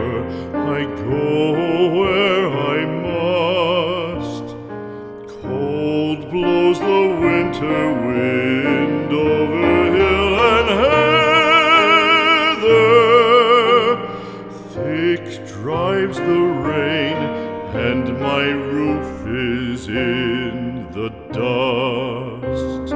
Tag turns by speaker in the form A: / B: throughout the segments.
A: river, I go where I must. Cold blows the winter wind over hill and heather. Thick drives the rain, and my roof is in the dust.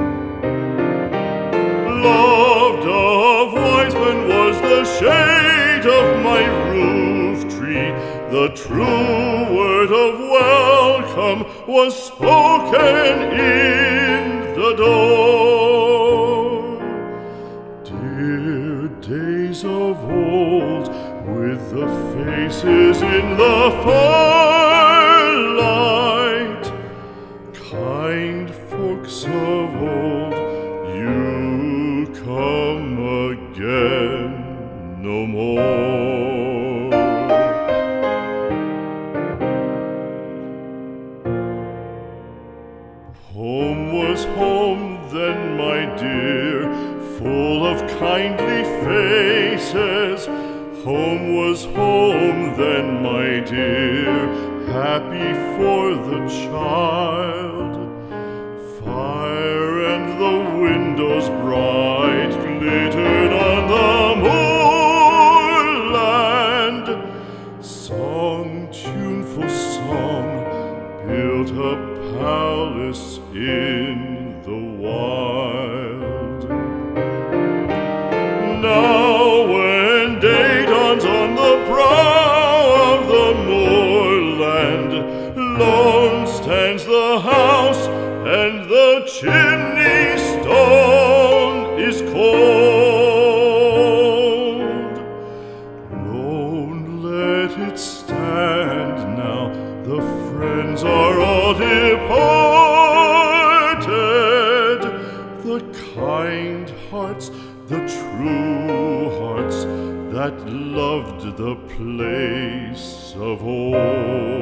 A: Loved of wise men was the shade of my roof tree. The true word of welcome was spoken in the door. Dear days of old, with the faces in the firelight, kind folks of old, you come again no more. Home was home then, my dear, full of kindly faces. Home was home then, my dear, happy for the child. Fire and the windows bright glittered on the moorland. Song, tuneful song, built a palace in the wild. Now when day dawns on the brow of the moorland, lone stands the house, and the chimney stone is cold. Lone, let it stand now, the friends are all departed. The kind hearts, the true hearts that loved the place of old.